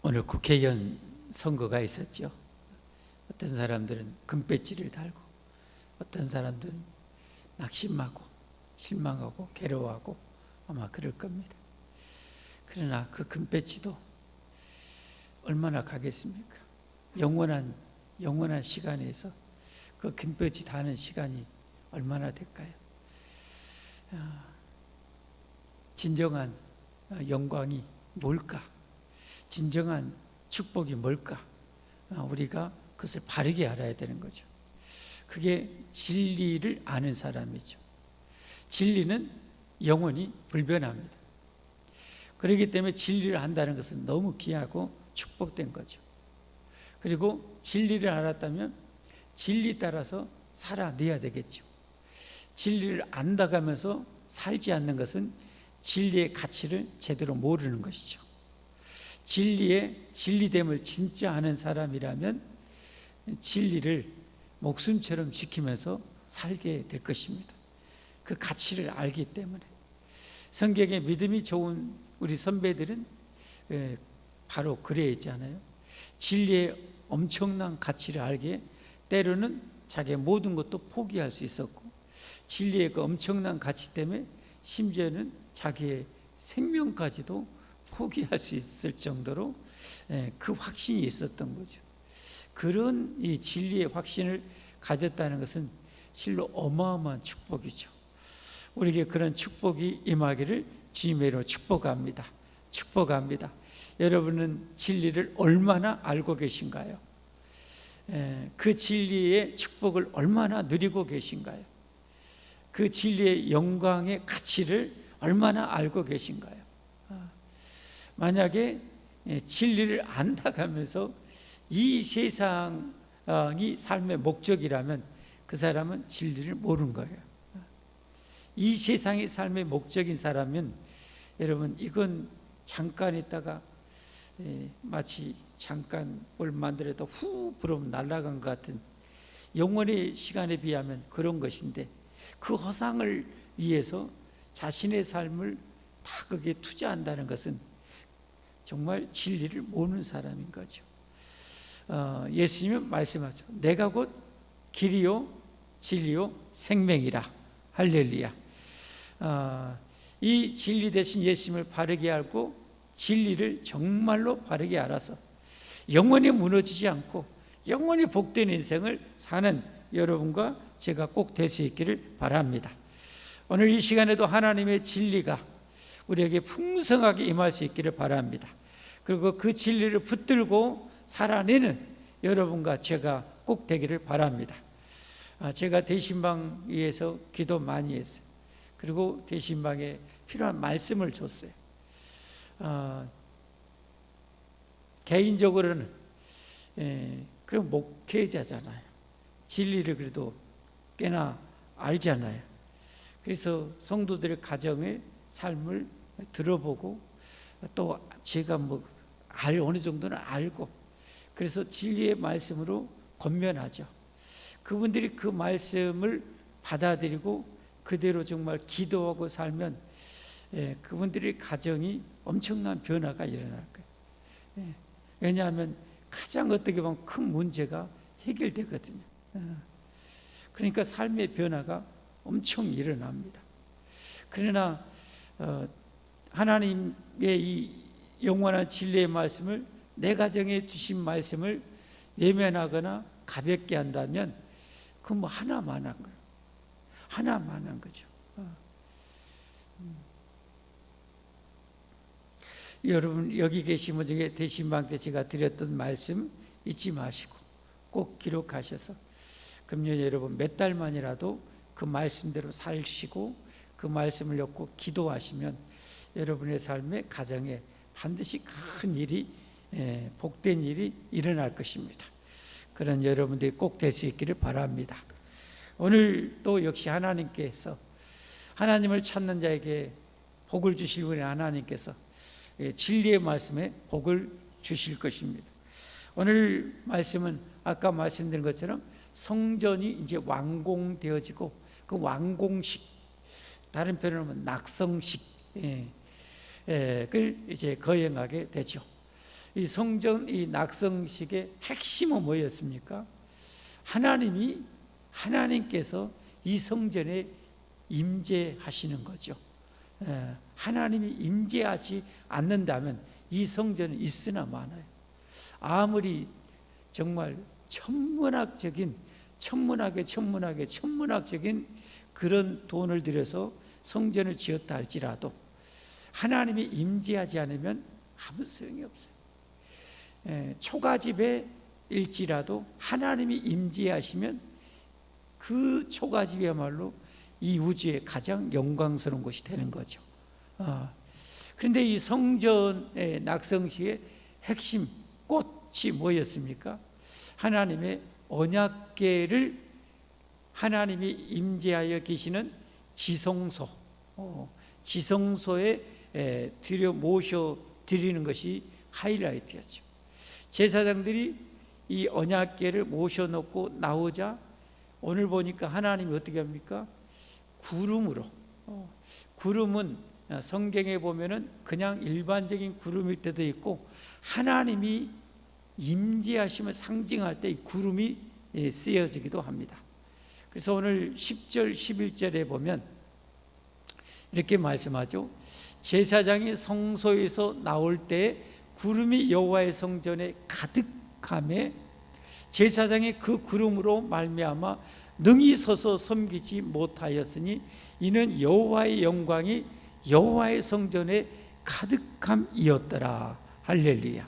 오늘 국회의원 선거가 있었죠. 어떤 사람들은 금배지를 달고, 어떤 사람들은 낙심하고 실망하고 괴로워하고 아마 그럴 겁니다. 그러나 그 금배지도 얼마나 가겠습니까? 영원한 시간에서 그 금배지 다는 시간이 얼마나 될까요? 진정한 영광이 뭘까? 진정한 축복이 뭘까? 우리가 그것을 바르게 알아야 되는 거죠. 그게 진리를 아는 사람이죠. 진리는 영원히 불변합니다. 그렇기 때문에 진리를 안다는 것은 너무 귀하고 축복된 거죠. 그리고 진리를 알았다면 진리 따라서 살아내야 되겠죠. 진리를 안다가면서 살지 않는 것은 진리의 가치를 제대로 모르는 것이죠. 진리의 진리됨을 진짜 아는 사람이라면 진리를 목숨처럼 지키면서 살게 될 것입니다. 그 가치를 알기 때문에. 성경에 믿음이 좋은 우리 선배들은 바로 그래 있잖아요. 진리의 엄청난 가치를 알기에 때로는 자기의 모든 것도 포기할 수 있었고, 진리의 그 엄청난 가치 때문에 심지어는 자기의 생명까지도 포기할 수 있을 정도로 그 확신이 있었던 거죠. 그런 이 진리의 확신을 가졌다는 것은 실로 어마어마한 축복이죠. 우리에게 그런 축복이 임하기를 주님의 이름으로 축복합니다. 축복합니다. 여러분은 진리를 얼마나 알고 계신가요? 그 진리의 축복을 얼마나 누리고 계신가요? 그 진리의 영광의 가치를 얼마나 알고 계신가요? 만약에 진리를 안다가면서 이 세상이 삶의 목적이라면 그 사람은 진리를 모르는 거예요. 이 세상이 삶의 목적인 사람은 여러분 이건 잠깐 있다가 마치 잠깐 뭘 만들어도 후 불어오면 날아간 것 같은 영원의 시간에 비하면 그런 것인데, 그 허상을 위해서 자신의 삶을 다 거기에 투자한다는 것은 정말 진리를 모르는 사람인 거죠. 예수님은 말씀하죠. 내가 곧 길이요 진리요 생명이라. 할렐루야. 이 진리 대신 예수님을 바르게 알고 진리를 정말로 바르게 알아서 영원히 무너지지 않고 영원히 복된 인생을 사는 여러분과 제가 꼭 될 수 있기를 바랍니다. 오늘 이 시간에도 하나님의 진리가 우리에게 풍성하게 임할 수 있기를 바랍니다. 그리고 그 진리를 붙들고 살아내는 여러분과 제가 꼭 되기를 바랍니다. 제가 대신방 위에서 기도 많이 했어요. 그리고 대신방에 필요한 말씀을 줬어요. 개인적으로는 그럼 목회자잖아요. 진리를 그래도 꽤나 알잖아요. 그래서 성도들의 가정의 삶을 들어보고 또 제가 어느 정도는 알고, 그래서 진리의 말씀으로 권면하죠. 그분들이 그 말씀을 받아들이고 그대로 정말 기도하고 살면 그분들의 가정이 엄청난 변화가 일어날 거예요. 왜냐하면 가장 어떻게 보면 큰 문제가 해결되거든요. 그러니까 삶의 변화가 엄청 일어납니다. 그러나 하나님의 이 영원한 진리의 말씀을, 내 가정에 주신 말씀을 외면하거나 가볍게 한다면 그건 하나만 한 거예요. 하나만 한 거죠. 여러분 여기 계신 분 중에 대신방 때 제가 드렸던 말씀 잊지 마시고 꼭 기록하셔서 금년 여러분 몇 달만이라도 그 말씀대로 살시고 그 말씀을 엮고 기도하시면 여러분의 삶에, 가정에 반드시 큰 일이, 복된 일이 일어날 것입니다. 그런 여러분들이 꼭 될 수 있기를 바랍니다. 오늘 또 역시 하나님께서, 하나님을 찾는 자에게 복을 주실 분의 하나님께서 진리의 말씀에 복을 주실 것입니다. 오늘 말씀은 아까 말씀드린 것처럼 성전이 이제 완공되어지고 그 완공식, 다른 표현으로 하면 낙성식 을 이제 거행하게 되죠. 이 성전 이 낙성식의 핵심은 뭐였습니까? 하나님께서 이 성전에 임재하시는 거죠. 하나님이 임재하지 않는다면 이 성전은 있으나 마나요. 아무리 정말 천문학적인 그런 돈을 들여서 성전을 지었다 할지라도 하나님이 임재하지 않으면 아무 소용이 없어요. 초가집에일지라도 하나님이 임재하시면 그 초가집이야말로 이 우주의 가장 영광스러운 곳이 되는 거죠. 그런데 이 성전의 낙성식의 핵심 꽃이 뭐였습니까? 하나님의 언약궤를 하나님이 임재하여 계시는 지성소에 모셔 드리는 것이 하이라이트였죠. 제사장들이 이 언약궤를 모셔놓고 나오자 오늘 보니까 하나님이 어떻게 합니까? 구름은 성경에 보면은 그냥 일반적인 구름일 때도 있고 하나님이 임재하심을 상징할 때 이 구름이 쓰여지기도 합니다. 그래서 오늘 10절 11절에 보면 이렇게 말씀하죠. 제사장이 성소에서 나올 때 구름이 여호와의 성전에 가득하매 제사장이 그 구름으로 말미암아 능히 서서 섬기지 못하였으니 이는 여호와의 영광이 여호와의 성전에 가득함이었더라. 할렐루야.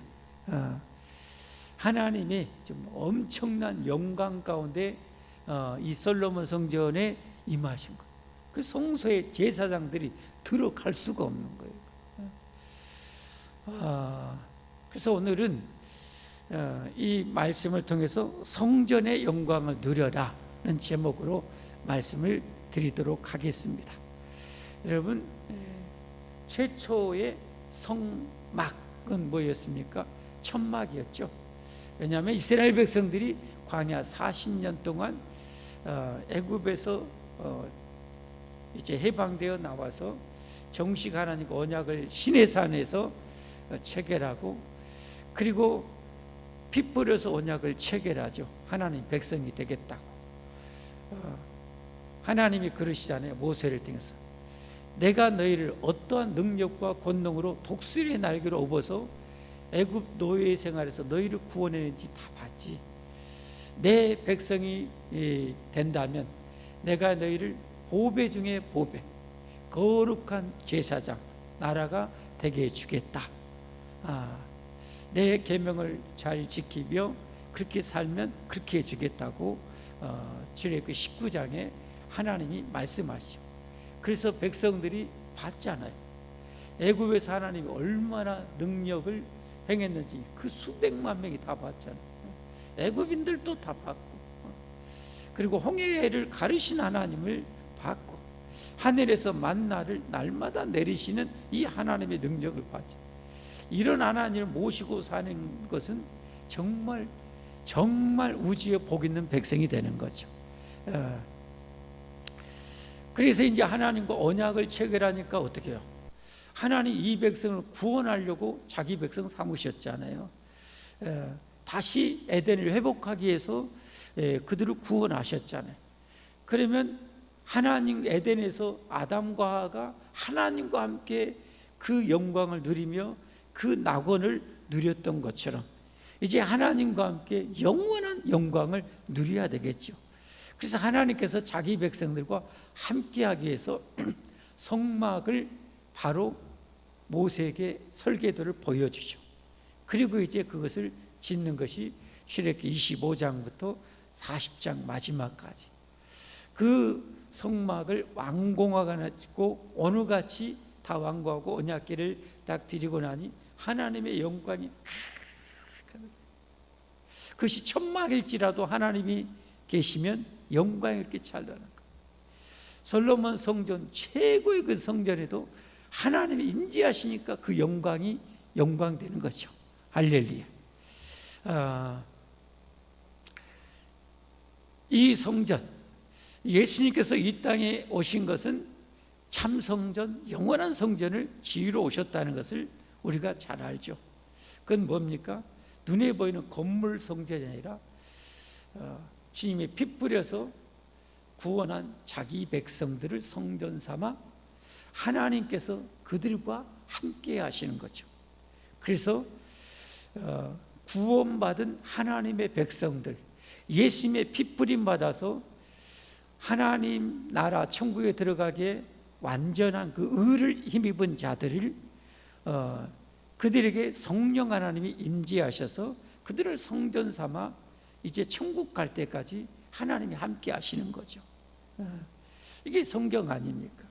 하나님이 좀 엄청난 영광 가운데 이 솔로몬 성전에 임하신 거예요. 그 성소에 제사장들이 들어갈 수가 없는 거예요. 그래서 오늘은 이 말씀을 통해서 성전의 영광을 누려라는 제목으로 말씀을 드리도록 하겠습니다. 여러분, 최초의 성막은 뭐였습니까? 천막이었죠. 왜냐하면 이스라엘 백성들이 광야 40년 동안 애굽에서 이제 해방되어 나와서 정식 하나님과 언약을 시내산에서 체결하고 그리고 피 뿌려서 언약을 체결하죠. 하나님 백성이 되겠다고. 하나님이 그러시잖아요. 모세를 통해서 내가 너희를 어떠한 능력과 권능으로 독수리의 날개로 업어서 애굽 노예 생활에서 너희를 구원했는지 다 봤지. 내 백성이 된다면 내가 너희를 보배 중에 보배, 거룩한 제사장 나라가 되게 해주겠다. 내 계명을 잘 지키며 그렇게 살면 그렇게 해주겠다고 출애굽기 19장에 하나님이 말씀하시죠. 그래서 백성들이 봤잖아요. 애굽에서 하나님이 얼마나 능력을 행했는지 그 수백만 명이 다 봤잖아요. 애굽인들도 다 봤고, 그리고 홍해를 가르신 하나님을 봤고, 하늘에서 만나를 날마다 내리시는 이 하나님의 능력을 봤죠. 이런 하나님을 모시고 사는 것은 정말 우주에 복 있는 백성이 되는 거죠. 그래서 이제 하나님과 언약을 체결하니까 어떻게 해요? 하나님 이 백성을 구원하려고 자기 백성 삼으셨잖아요. 다시 에덴을 회복하기 위해서 그들을 구원하셨잖아요. 그러면 하나님 에덴에서 아담과 하와가 하나님과 함께 그 영광을 누리며 그 낙원을 누렸던 것처럼 이제 하나님과 함께 영원한 영광을 누려야 되겠죠. 그래서 하나님께서 자기 백성들과 함께하기 위해서 성막을 바로 모세에게 설계도를 보여주죠. 그리고 이제 그것을 짓는 것이 출애굽기 25장부터 40장 마지막까지 그 성막을 완공하고 오늘같이 다 완공하고 언약궤를 딱 드리고 나니 하나님의 영광이 그것이 천막일지라도 하나님이 계시면 영광이 이렇게 찬란한 거예요. 솔로몬 성전 최고의 그 성전에도 하나님이 임재하시니까 그 영광이 영광되는 거죠. 할렐루야. 이 성전, 예수님께서 이 땅에 오신 것은 참 성전, 영원한 성전을 지으러 오셨다는 것을 우리가 잘 알죠. 그건 뭡니까? 눈에 보이는 건물 성전이 아니라 주님이 피 뿌려서 구원한 자기 백성들을 성전 삼아 하나님께서 그들과 함께 하시는 거죠. 그래서 구원받은 하나님의 백성들, 예수님의 피 뿌림 받아서 하나님 나라 천국에 들어가기에 완전한 그 의를 힘입은 자들을 그들에게 성령 하나님이 임재하셔서 그들을 성전 삼아 이제 천국 갈 때까지 하나님이 함께 하시는 거죠. 이게 성경 아닙니까?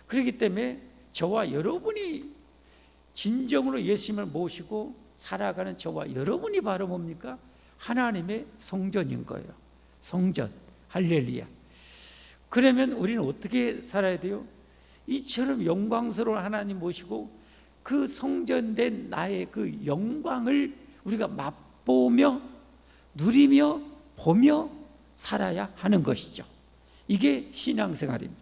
그렇기 때문에 저와 여러분이 진정으로 예수님을 모시고 살아가는 저와 여러분이 바로 뭡니까? 하나님의 성전인 거예요. 성전. 할렐루야. 그러면 우리는 어떻게 살아야 돼요? 이처럼 영광스러운 하나님 모시고 그 성전된 나의 그 영광을 우리가 맛보며 누리며 보며 살아야 하는 것이죠. 이게 신앙생활입니다.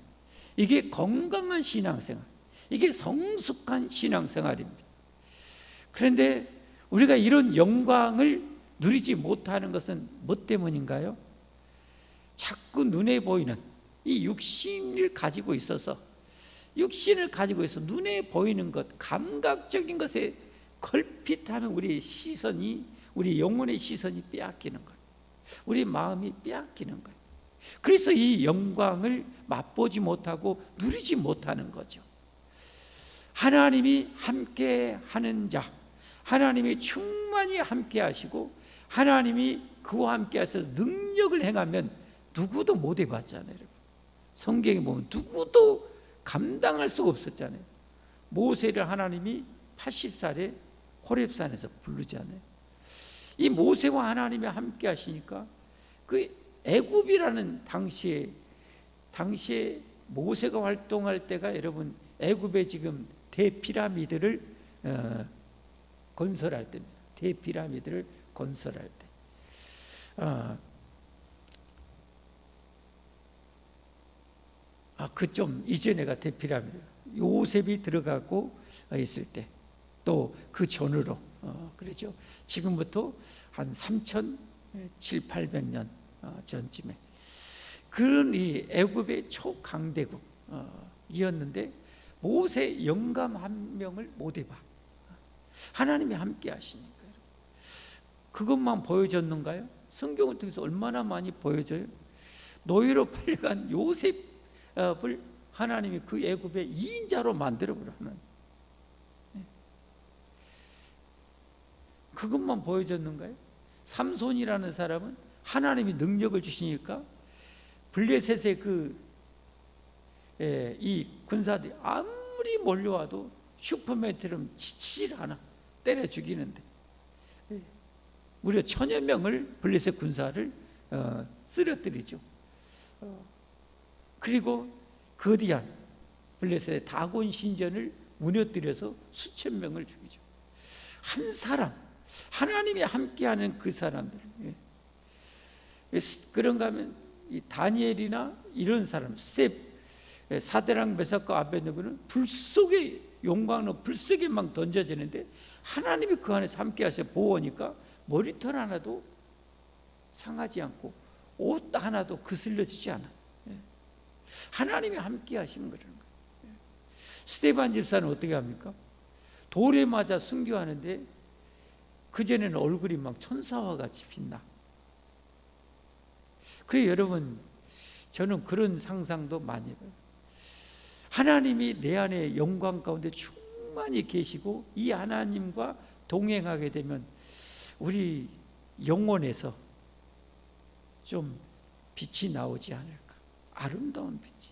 이게 건강한 신앙생활, 이게 성숙한 신앙생활입니다. 그런데 우리가 이런 영광을 누리지 못하는 것은 뭐 때문인가요? 자꾸 눈에 보이는 이 육신을 가지고 있어서 눈에 보이는 것, 감각적인 것에 걸핏하는 우리의 시선이, 우리 영혼의 시선이 빼앗기는 거예요. 우리 마음이 빼앗기는 거예요. 그래서 이 영광을 맛보지 못하고 누리지 못하는 거죠. 하나님이 함께 하는 자, 하나님이 충만히 함께 하시고 하나님이 그와 함께 하셔서 능력을 행하면 누구도 못 해봤잖아요. 여러분. 성경에 보면 누구도 감당할 수가 없었잖아요. 모세를 하나님이 80살에 호렙산에서 부르잖아요. 이 모세와 하나님이 함께 하시니까 그 애굽이라는 당시에 모세가 활동할 때가 여러분 애굽에 지금 대피라미드를 건설할 때입니다. 대피라미드를 건설할 때. 그 좀 이전에가 대피라미드. 요셉이 들어가고 있을 때, 또 그 전으로 그렇죠. 지금부터 한 3,700~800년 전쯤에 그런 이 애굽의 초강대국이었는데 모세 영감 한 명을 못 해봐. 하나님이 함께 하시니까. 그것만 보여줬는가요? 성경을 통해서 얼마나 많이 보여줘요? 노예로 팔려간 요셉을 하나님이 그 애굽의 2인자로 만들어버려. 그것만 보여줬는가요? 삼손이라는 사람은 하나님이 능력을 주시니까 블레셋의 이 군사들이 아무리 몰려와도 슈퍼맨처럼 지치질 않아. 때려 죽이는데 무려 1000여 명을 블레셋 군사를 쓰러뜨리죠. 그리고 거대한 블레셋의 다곤 신전을 무너뜨려서 수천 명을 죽이죠. 한 사람, 하나님이 함께하는 그 사람들. 그런가 하면 이 다니엘이나 이런 사람, 사데랑 메삭과 아벳네고는 불 속에 용광로 불 속에 막 던져지는데 하나님이 그 안에서 함께하셔 보호니까 머리털 하나도 상하지 않고 옷 하나도 그슬려지지 않아. 하나님이 함께하시는 거라는 거예요. 스데반 집사는 어떻게 합니까? 돌에 맞아 순교하는데 그전에는 얼굴이 막 천사와 같이 빛나. 그래서 여러분, 저는 그런 상상도 많이 해요. 하나님이 내 안에 영광 가운데 충만히 계시고 이 하나님과 동행하게 되면 우리 영혼에서 좀 빛이 나오지 않을까. 아름다운 빛이,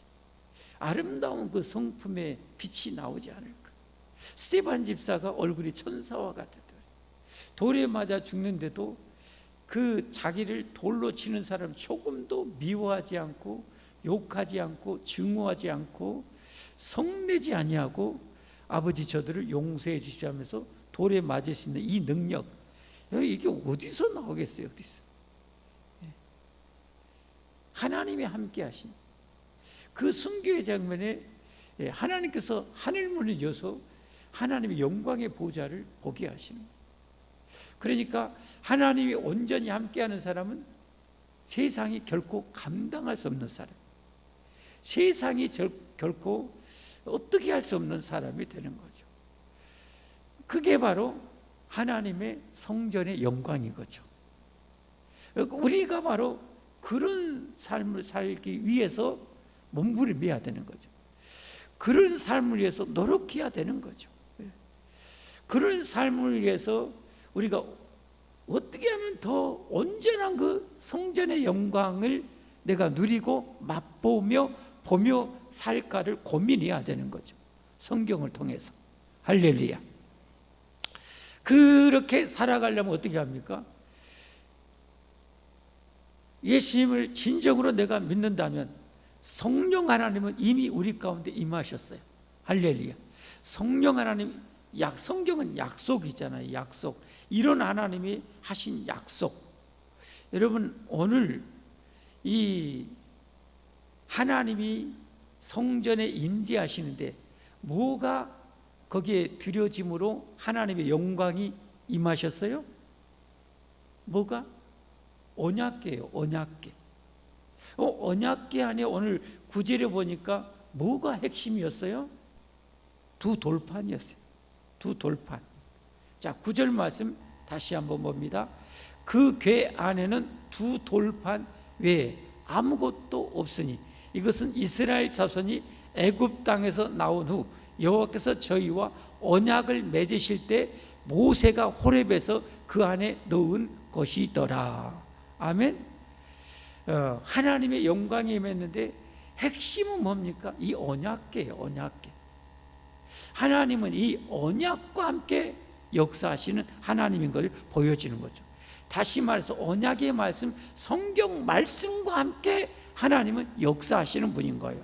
아름다운 그 성품의 빛이 나오지 않을까. 스데반 집사가 얼굴이 천사와 같았다. 돌에 맞아 죽는데도 그 자기를 돌로 치는 사람 조금도 미워하지 않고 욕하지 않고 증오하지 않고 성내지 아니하고 아버지 저들을 용서해 주시면서 돌에 맞을 수 있는 이 능력, 이게 어디서 나오겠어요? 어디서? 하나님이 함께 하신 그 순교의 장면에 하나님께서 하늘문을 여서 하나님의 영광의 보좌를 보게 하시는 거예요. 그러니까 하나님이 온전히 함께하는 사람은 세상이 결코 감당할 수 없는 사람, 세상이 결코 어떻게 할 수 없는 사람이 되는 거죠. 그게 바로 하나님의 성전의 영광인 거죠. 우리가 바로 그런 삶을 살기 위해서 몸부림해야 되는 거죠. 그런 삶을 위해서 노력해야 되는 거죠. 그런 삶을 위해서 우리가 어떻게 하면 더 온전한 그 성전의 영광을 내가 누리고 맛보며 보며 살까를 고민해야 되는 거죠. 성경을 통해서. 할렐루야. 그렇게 살아가려면 어떻게 합니까? 예수님을 진정으로 내가 믿는다면 성령 하나님은 이미 우리 가운데 임하셨어요. 할렐루야. 성령 하나님, 성경은 약속이잖아요. 약속. 이런 하나님이 하신 약속. 여러분, 오늘 이 하나님이 성전에 임재하시는데 뭐가 거기에 드려짐으로 하나님의 영광이 임하셨어요? 뭐가? 언약궤예요. 언약궤. 언약궤 안에 오늘 9절에 보니까 뭐가 핵심이었어요? 두 돌판이었어요. 두 돌판. 자, 9절 말씀 다시 한번 봅니다. 그 궤 안에는 두 돌판 외에 아무것도 없으니 이것은 이스라엘 자손이 애굽 땅에서 나온 후 여호와께서 저희와 언약을 맺으실 때 모세가 호렙에서 그 안에 넣은 것이더라. 아멘. 하나님의 영광이 임했는데 핵심은 뭡니까? 이 언약궤예요. 언약궤. 하나님은 이 언약과 함께 역사하시는 하나님인 것을 보여주는 거죠. 다시 말해서 언약의 말씀, 성경 말씀과 함께 하나님은 역사하시는 분인 거예요.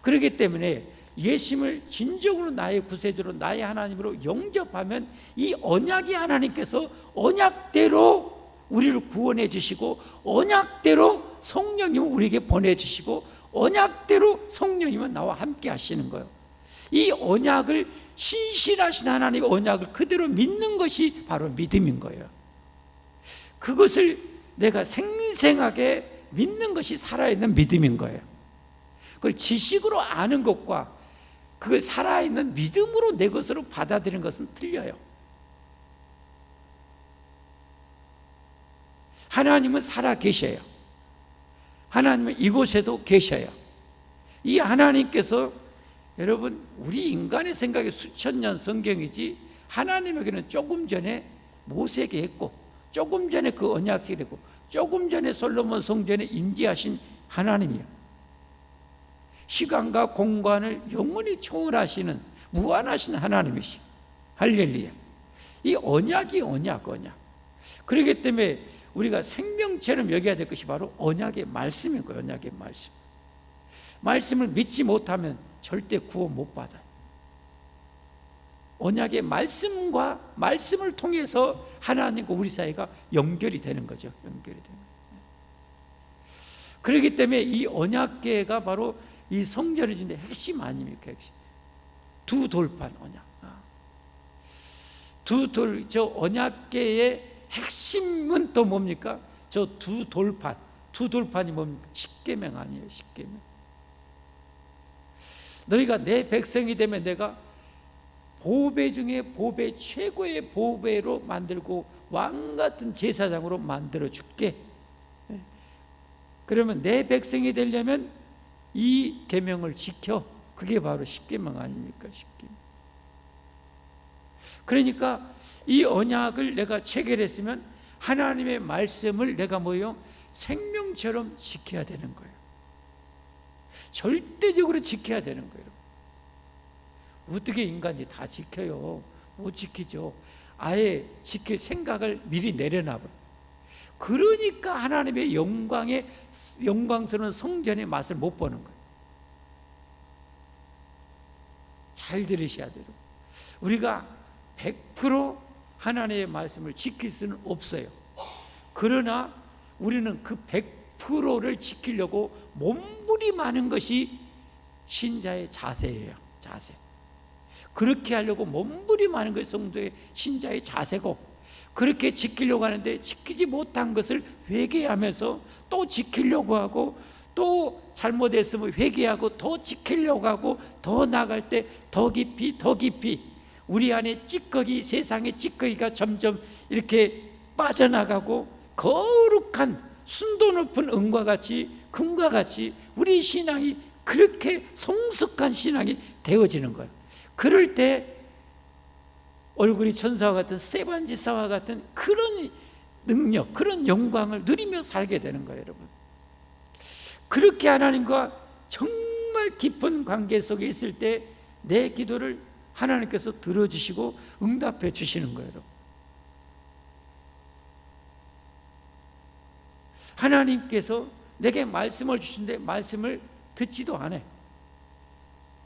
그렇기 때문에 예수님을 진정으로 나의 구세주로 나의 하나님으로 영접하면 이 언약의 하나님께서 언약대로 우리를 구원해 주시고 언약대로 성령님을 우리에게 보내주시고 언약대로 성령님은 나와 함께 하시는 거예요. 이 언약을, 신실하신 하나님의 언약을 그대로 믿는 것이 바로 믿음인 거예요. 그것을 내가 생생하게 믿는 것이 살아있는 믿음인 거예요. 그걸 지식으로 아는 것과 그걸 살아있는 믿음으로 내 것으로 받아들이는 것은 틀려요. 하나님은 살아 계셔요. 하나님은 이곳에도 계셔요. 이 하나님께서, 여러분, 우리 인간의 생각에 수천 년 성경이지 하나님에게는 조금 전에 모세에게 했고 조금 전에 그 언약식을 했고 조금 전에 솔로몬 성전에 임재하신 하나님이에요. 시간과 공간을 영원히 초월하시는 무한하신 하나님이시. 할렐루야. 이 언약이 언약. 그렇기 때문에 우리가 생명처럼 여겨야 될 것이 바로 언약의 말씀인 거예요. 언약의 말씀. 말씀을 믿지 못하면 절대 구원 못 받아요. 언약의 말씀과 말씀을 통해서 하나님과 우리 사이가 연결이 되는 거죠. 연결이 되는 거예요. 그렇기 때문에 이 언약궤가 바로 이 성전의 진의 핵심 아닙니까? 핵심. 두 돌판 언약. 저 언약궤의 핵심은 또 뭡니까? 저 두 돌판. 두 돌판이 뭡니까? 십계명 아니에요. 십계명. 너희가 내 백성이 되면 내가 보배 중에 보배, 최고의 보배로 만들고 왕 같은 제사장으로 만들어 줄게. 그러면 내 백성이 되려면 이 계명을 지켜. 그게 바로 십계명 아닙니까? 십계명. 그러니까 이 언약을 내가 체결했으면 하나님의 말씀을 내가 뭐요? 생명처럼 지켜야 되는 거예요. 절대적으로 지켜야 되는 거예요. 어떻게 인간이 다 지켜요? 못 지키죠. 아예 지킬 생각을 미리 내려놔버려. 그러니까 하나님의 영광스러운 성전의 맛을 못 보는 거예요. 잘 들으셔야 돼요. 우리가 100% 하나님의 말씀을 지킬 수는 없어요. 그러나 우리는 그 100%를 지키려고 몸부림하는 것이 신자의 자세예요. 자세. 그렇게 하려고 몸부림하는 것이 성도의 신자의 자세고, 그렇게 지키려고 하는데 지키지 못한 것을 회개하면서 또 지키려고 하고, 또 잘못했으면 회개하고 더 지키려고 하고, 더 나갈 때 더 깊이 더 깊이 우리 안에 찌꺼기, 세상의 찌꺼기가 점점 이렇게 빠져나가고, 거룩한 순도 높은 은과 같이, 금과 같이 우리 신앙이 그렇게 성숙한 신앙이 되어지는 거예요. 그럴 때 얼굴이 천사와 같은 세반지사와 같은 그런 능력, 그런 영광을 누리며 살게 되는 거예요, 여러분. 그렇게 하나님과 정말 깊은 관계 속에 있을 때 내 기도를 하나님께서 들어주시고 응답해 주시는 거예요, 여러분. 하나님께서 내게 말씀을 주신데 말씀을 듣지도 않아요.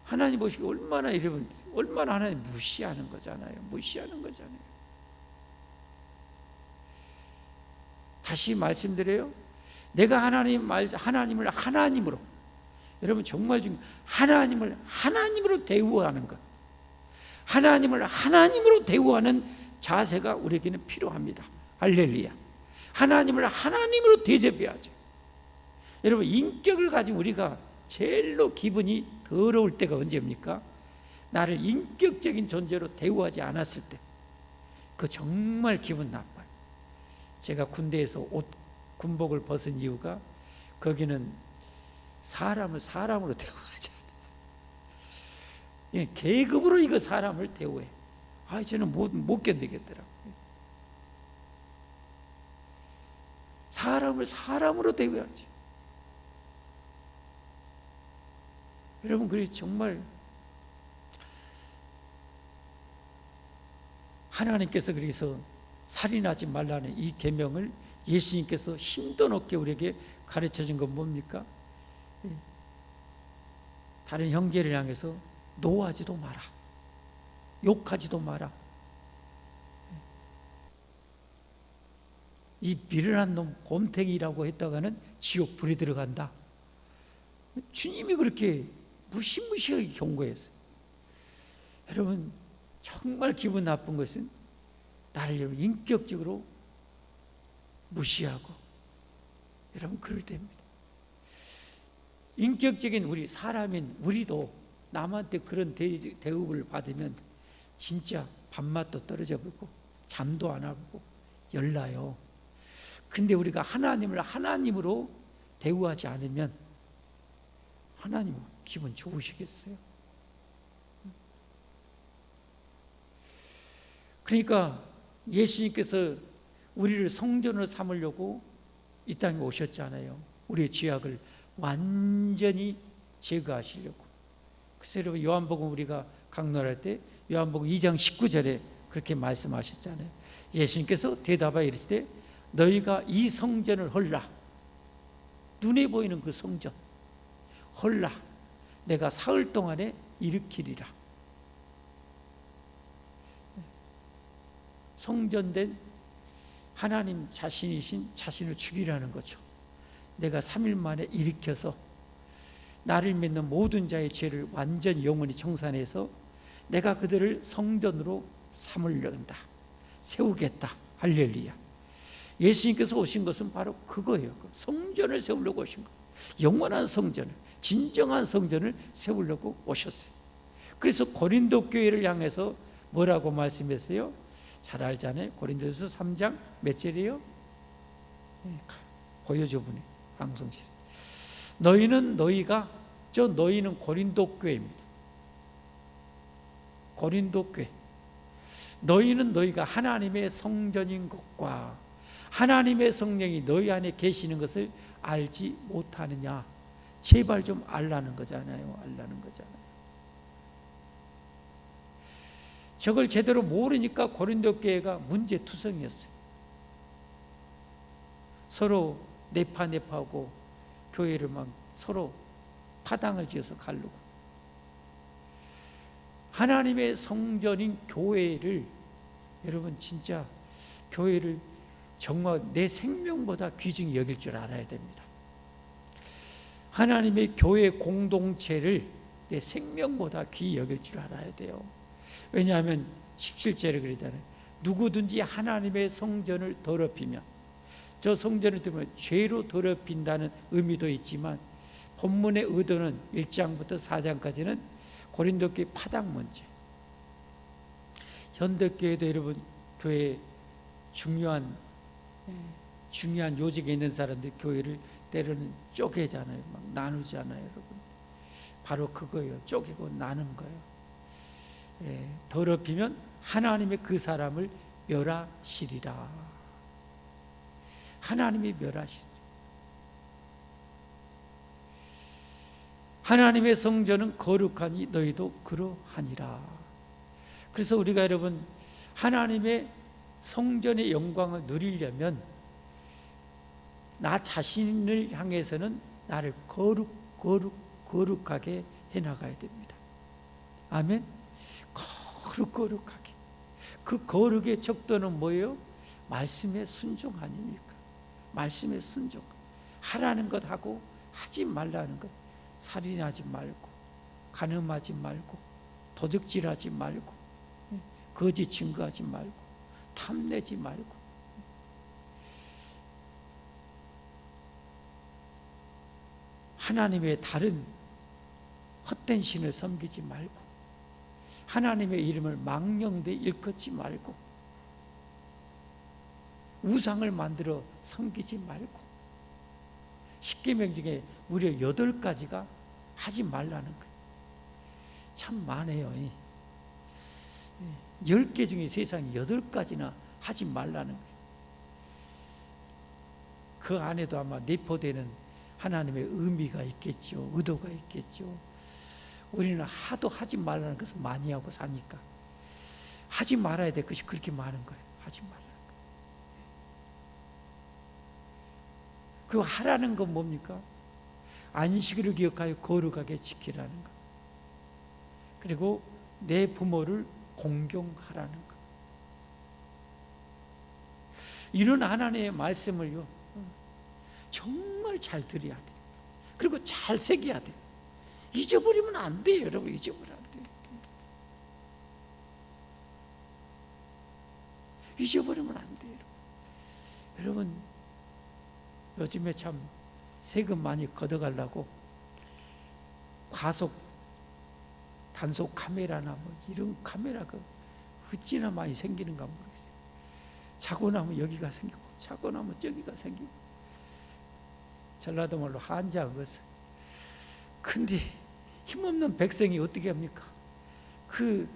하나님 보시기 얼마나, 여러분, 얼마나 하나님 무시하는 거잖아요. 무시하는 거잖아요. 다시 말씀드려요. 내가 하나님을 하나님으로, 여러분 정말 하나님을 하나님으로 대우하는 것, 하나님을 하나님으로 대우하는 자세가 우리에게는 필요합니다. 할렐루야. 하나님을 하나님으로 대접해야죠. 여러분, 인격을 가진 우리가 제일로 기분이 더러울 때가 언제입니까? 나를 인격적인 존재로 대우하지 않았을 때. 그거 정말 기분 나빠요. 제가 군대에서 군복을 벗은 이유가, 거기는 사람을 사람으로 대우하지 않아요. 계급으로 이거 사람을 대우해. 저는 못 견디겠더라고요. 사람을 사람으로 대우하지. 여러분, 그래서 정말 하나님께서 그래서 살인하지 말라는 이 계명을 예수님께서 힘도 높게 우리에게 가르쳐 준 건 뭡니까? 다른 형제를 향해서 노하지도 마라, 욕하지도 마라. 이 미련한 놈 곰탱이라고 했다가는 지옥 불에 들어간다. 주님이 그렇게 무시무시하게 경고했어요. 여러분, 정말 기분 나쁜 것은 나를 여러분 인격적으로 무시하고, 여러분 그럴 때입니다. 인격적인 우리 사람인 우리도 남한테 그런 대우를 받으면 진짜 밥맛도 떨어져 버리고 잠도 안 하고 열나요. 근데 우리가 하나님을 하나님으로 대우하지 않으면 하나님 기분 좋으시겠어요? 그러니까 예수님께서 우리를 성전으로 삼으려고 이 땅에 오셨잖아요. 우리의 죄악을 완전히 제거하시려고. 그래서 여러분, 요한복음 우리가 강론할 때 요한복음 2장 19절에 그렇게 말씀하셨잖아요. 예수님께서 대답하여 이르시되 너희가 이 성전을 헐라, 눈에 보이는 그 성전 헐라, 내가 사흘 동안에 일으키리라. 성전된 하나님 자신이신 자신을 죽이라는 거죠. 내가 3일 만에 일으켜서 나를 믿는 모든 자의 죄를 완전히 영원히 청산해서 내가 그들을 성전으로 삼으려다, 세우겠다. 할렐루야. 예수님께서 오신 것은 바로 그거예요. 성전을 세우려고 오신 거. 영원한 성전을, 진정한 성전을 세우려고 오셨어요. 그래서 고린도 교회를 향해서 뭐라고 말씀했어요? 잘 알잖아요. 고린도서 3장 몇 절이에요? 보여줘 보니 방송실. 너희는 고린도 교회입니다. 고린도 교회. 너희가 하나님의 성전인 것과 하나님의 성령이 너희 안에 계시는 것을 알지 못하느냐. 제발 좀 알라는 거잖아요. 알라는 거잖아요. 저걸 제대로 모르니까 고린도 교회가 문제투성이었어요. 서로 내파내파하고 교회를 막 서로 파당을 지어서 가르고. 하나님의 성전인 교회를, 여러분 진짜 교회를 정말 내 생명보다 귀중히 여길 줄 알아야 됩니다. 하나님의 교회 공동체를 내 생명보다 귀히 여길 줄 알아야 돼요. 왜냐하면 17절에 그러잖아요. 누구든지 하나님의 성전을 더럽히면, 저 성전을 들면 죄로 더럽힌다는 의미도 있지만 본문의 의도는 1장부터 4장까지는 고린도교회 파당 문제. 현대교회도 여러분 교회 중요한 요직에 있는 사람들 교회를 때로는 쪼개잖아요. 막 나누잖아요, 여러분. 바로 그거예요. 쪼개고 나눈 거예요. 더럽히면 하나님의 그 사람을 멸하시리라. 하나님이 멸하시리라. 하나님의 성전은 거룩하니 너희도 그러하니라. 그래서 우리가 여러분 하나님의 성전의 영광을 누리려면 나 자신을 향해서는 나를 거룩하게 해나가야 됩니다. 아멘. 거룩하게. 그 거룩의 척도는 뭐예요? 말씀에 순종 아닙니까? 말씀에 순종. 하라는 것 하고 하지 말라는 것. 살인하지 말고, 간음하지 말고, 도둑질하지 말고, 거짓 증거하지 말고, 탐내지 말고. 하나님의 다른 헛된 신을 섬기지 말고, 하나님의 이름을 망령되 일컫지 말고, 우상을 만들어 섬기지 말고. 십계명 중에 무려 8가지가 하지 말라는 거예요. 참 많아요. 10개 중에 세상에 8가지나 하지 말라는 거예요. 그 안에도 아마 내포되는 하나님의 의미가 있겠죠. 의도가 있겠죠. 우리는 하도 하지 말라는 것을 많이 하고 사니까 하지 말아야 될 것이 그렇게 많은 거예요. 하지 말라는 거예요. 그 하라는 건 뭡니까? 안식일을 기억하여 거룩하게 지키라는 것. 그리고 내 부모를 공경하라는 것. 이런 하나님의 말씀을요 정말 잘 들어야 돼. 그리고 잘 새겨야 돼. 잊어버리면 안 돼요, 여러분. 잊어버리면 안 돼요. 잊어버리면 안 돼요, 여러분. 요즘에 참 세금 많이 걷어가려고 과속 단속 카메라나 뭐 이런 카메라가 어찌나 많이 생기는가 모르겠어요. 자고 나면 여기가 생기고 자고 나면 저기가 생기고. 전라도 말로 한자한 것은. 근데 힘없는 백성이 어떻게 합니까? 그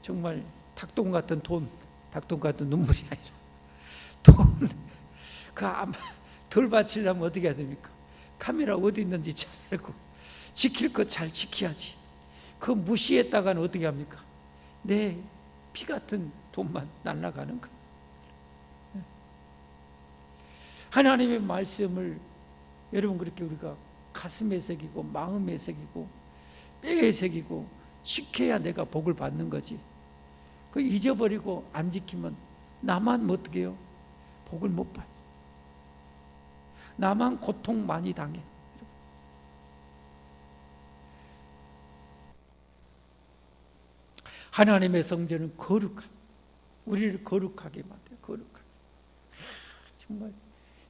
정말 닭똥 같은 돈, 닭똥 같은 눈물이 아니라 돈, 그 아마 덜 바치려면 어떻게 해야 됩니까? 카메라 어디 있는지 잘 알고 지킬 것 잘 지켜야지. 그 무시했다가는 어떻게 합니까? 내 피 같은 돈만 날아가는 거예요. 하나님의 말씀을 여러분 그렇게 우리가 가슴에 새기고 마음에 새기고 뼈에 새기고 지켜야 내가 복을 받는 거지. 그 잊어버리고 안 지키면 나만 뭐 어떻게 해요? 복을 못 받아. 나만 고통 많이 당해. 하나님의 성전은 거룩한, 우리를 거룩하게 만들어요. 거룩하게. 정말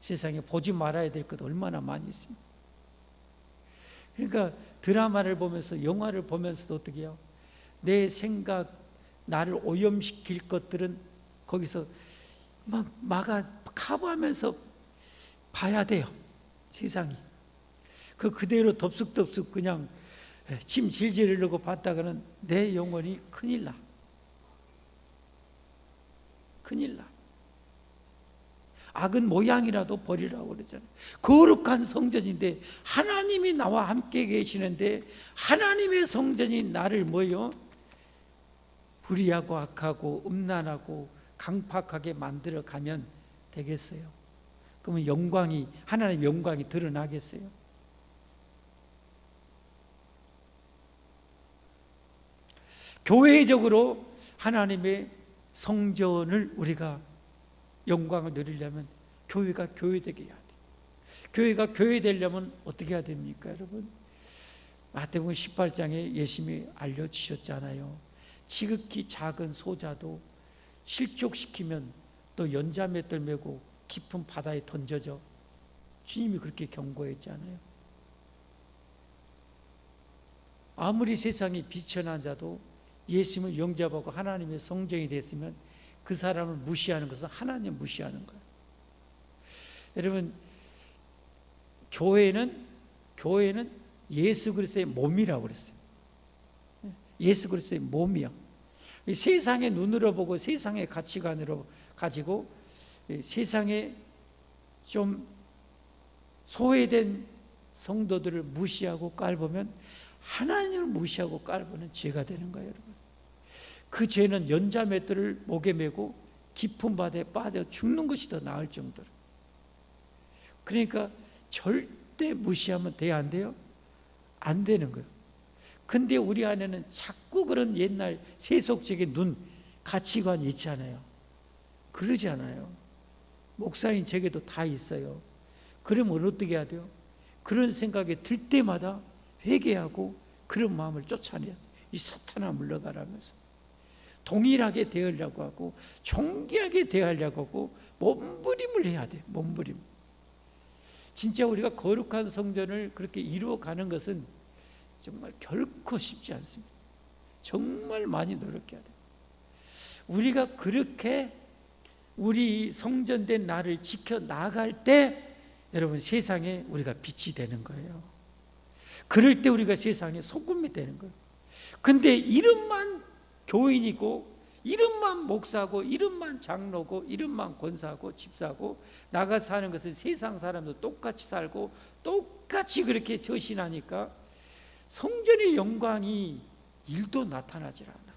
세상에 보지 말아야 될 것 얼마나 많이 있습니다. 그러니까 드라마를 보면서 영화를 보면서도 어떻게 해요? 내 생각, 나를 오염시킬 것들은 거기서 막 커버하면서 봐야 돼요. 세상이. 그대로 덥석덥석 그냥 침 질질 흘리고 봤다가는 내 영혼이 큰일 나. 큰일 나. 악은 모양이라도 버리라고 그러잖아요. 거룩한 성전인데 하나님이 나와 함께 계시는데 하나님의 성전이 나를 뭐요? 불의하고 악하고 음란하고 강팍하게 만들어 가면 되겠어요? 그러면 영광이, 하나님의 영광이 드러나겠어요? 교회적으로 하나님의 성전을 우리가 영광을 누리려면 교회가 교회되게 해야 돼. 교회가 교회되려면 어떻게 해야 됩니까, 여러분? 마태복음 18장에 예수님이 알려주셨잖아요. 지극히 작은 소자도 실족시키면 또 연자맷돌 메고 깊은 바다에 던져져. 주님이 그렇게 경고했잖아요. 아무리 세상이 비천한 자도 예수님을 영접하고 하나님의 성정이 됐으면 그 사람을 무시하는 것은 하나님을 무시하는 거예요. 여러분, 교회는 예수 그리스도의 몸이라고 그랬어요. 예수 그리스도의 몸이요. 세상의 눈으로 보고 세상의 가치관으로 가지고 세상에 좀 소외된 성도들을 무시하고 깔보면 하나님을 무시하고 깔보는 죄가 되는 거예요, 여러분. 그 죄는 연자맷돌을 목에 메고 깊은 바다에 빠져 죽는 것이 더 나을 정도로. 그러니까 절대 무시하면 돼요, 안 돼요? 안 되는 거예요. 근데 우리 안에는 자꾸 그런 옛날 세속적인 가치관이 있잖아요. 그러지 않아요. 목사인 제게도 다 있어요. 그러면 어떻게 해야 돼요? 그런 생각이 들 때마다 회개하고 그런 마음을 쫓아내야 돼요. 이 사탄아 물러가라면서 동일하게 대하려고 하고 존귀하게 대하려고 하고 몸부림을 해야 돼요. 몸부림. 진짜 우리가 거룩한 성전을 그렇게 이루어가는 것은 정말 결코 쉽지 않습니다. 정말 많이 노력해야 돼요. 우리가 그렇게 우리 성전된 나를 지켜나갈 때 여러분 세상에 우리가 빛이 되는 거예요. 그럴 때 우리가 세상에 소금이 되는 거예요. 근데 이름만 교인이고 이름만 목사고 이름만 장로고 이름만 권사고 집사고 나가 사는 것은 세상 사람도 똑같이 살고 똑같이 그렇게 저신하니까 성전의 영광이 일도 나타나질 않아.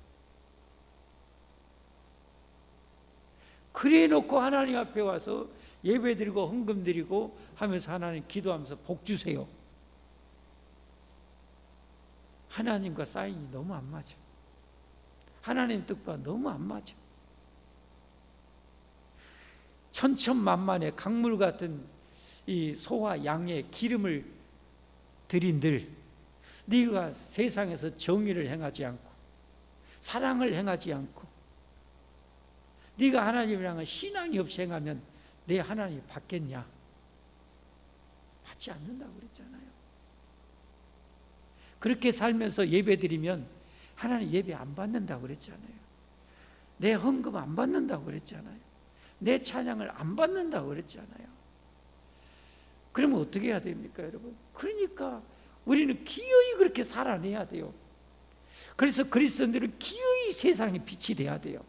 그래 놓고 하나님 앞에 와서 예배 드리고 헌금 드리고 하면서 하나님 기도하면서 복 주세요. 하나님과 사인이 너무 안 맞아. 하나님 뜻과 너무 안 맞아. 천천만만의 강물 같은 이 소와 양의 기름을 드린들 네가 세상에서 정의를 행하지 않고 사랑을 행하지 않고 네가 하나님이랑은 신앙이 없이 행하면 내 하나님이 받겠냐? 받지 않는다고 그랬잖아요. 그렇게 살면서 예배드리면 하나님 예배 안 받는다고 그랬잖아요. 내 헌금 안 받는다고 그랬잖아요. 내 찬양을 안 받는다고 그랬잖아요. 그러면 어떻게 해야 됩니까, 여러분? 그러니까 우리는 기어이 그렇게 살아내야 돼요. 그래서 그리스도인들은 기어이 세상에 빛이 돼야 돼요.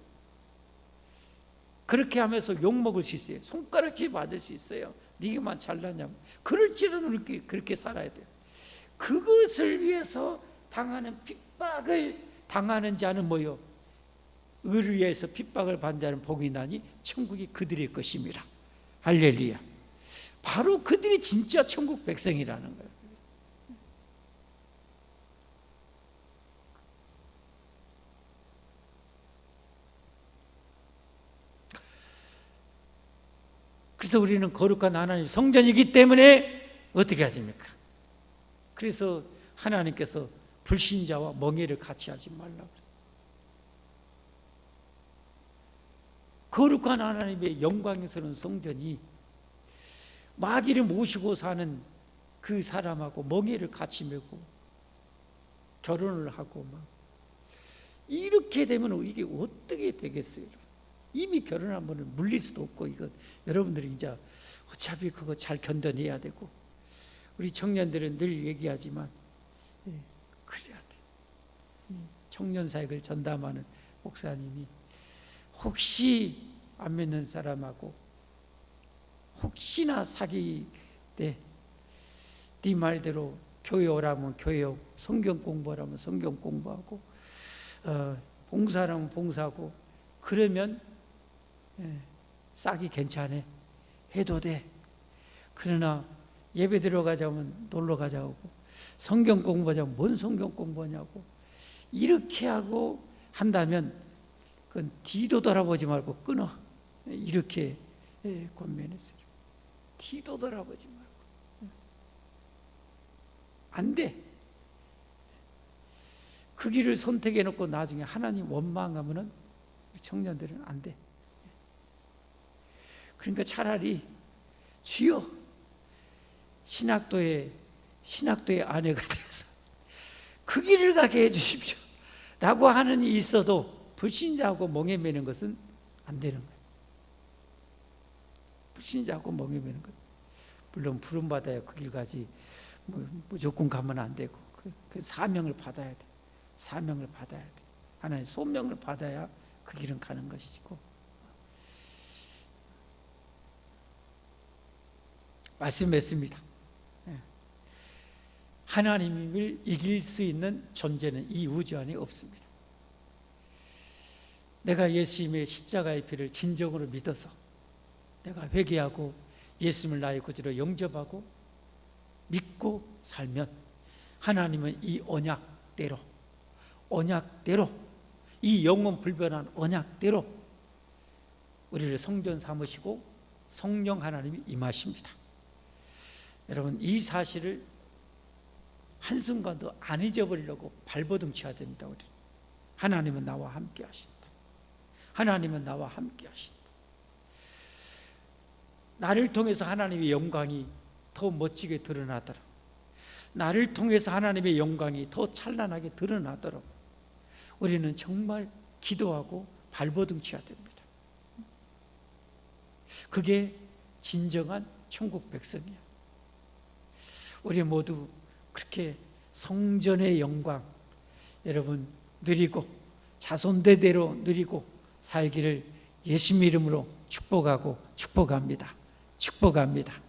그렇게 하면서 욕먹을 수 있어요. 손가락질 받을 수 있어요. 네가만 잘났냐고. 그럴지라도 그렇게 살아야 돼요. 그것을 위해서 당하는 핍박을 당하는 자는 뭐요? 의를 위해서 핍박을 받는 자는 복이 나니 천국이 그들의 것임이라. 할렐루야. 바로 그들이 진짜 천국 백성이라는 거예요. 그래서 우리는 거룩한 하나님 성전이기 때문에 어떻게 하십니까? 그래서 하나님께서 불신자와 멍에를 같이 하지 말라고 그랬어요. 거룩한 하나님의 영광스러운 성전이 마귀를 모시고 사는 그 사람하고 멍에를 같이 메고 결혼을 하고 막 이렇게 되면 이게 어떻게 되겠어요? 이미 결혼한 분은 물릴 수도 없고 이건 여러분들이 이제 어차피 그거 잘 견뎌내야 되고 우리 청년들은 늘 얘기하지만 그래야 돼. 청년 사역을 전담하는 목사님이 혹시 안 믿는 사람하고 혹시나 사귈 때 네 말대로 교회 오라면 교회 오고 성경 공부하라면 성경 공부하고 봉사하라면 봉사하고 그러면 싹이 괜찮아 해도 돼. 그러나 예배 들어가자면 놀러 가자고 성경 공부하자면 뭔 성경 공부하냐고 이렇게 하고 한다면 그건 뒤도 돌아보지 말고 끊어. 이렇게 권면했어요. 뒤도 돌아보지 말고 안 돼. 그 길을 선택해 놓고 나중에 하나님 원망하면은 청년들은 안 돼. 그러니까 차라리 주여 신학도의 아내가 돼서 그 길을 가게 해주십시오 라고 하는 이 있어도 불신자하고 멍에 매는 것은 안 되는 거예요. 불신자하고 멍에 매는 것. 물론 부름받아야 그 길 가지 무조건 가면 안 되고 그 사명을 받아야 돼. 사명을 받아야 돼. 하나님 소명을 받아야 그 길은 가는 것이고. 말씀했습니다. 하나님을 이길 수 있는 존재는 이 우주 안에 없습니다. 내가 예수님의 십자가의 피를 진정으로 믿어서 내가 회개하고 예수님을 나의 구주로 영접하고 믿고 살면 하나님은 이 언약대로 이 영원 불변한 언약대로 우리를 성전 삼으시고 성령 하나님이 임하십니다. 여러분 이 사실을 한순간도 안 잊어버리려고 발버둥 쳐야 됩니다. 우리 하나님은 나와 함께 하신다. 하나님은 나와 함께 하신다. 나를 통해서 하나님의 영광이 더 멋지게 드러나도록, 나를 통해서 하나님의 영광이 더 찬란하게 드러나도록 우리는 정말 기도하고 발버둥 쳐야 됩니다. 그게 진정한 천국 백성이야. 우리 모두 그렇게 성전의 영광 여러분 누리고 자손대대로 누리고 살기를 예수님 이름으로 축복합니다. 축복합니다.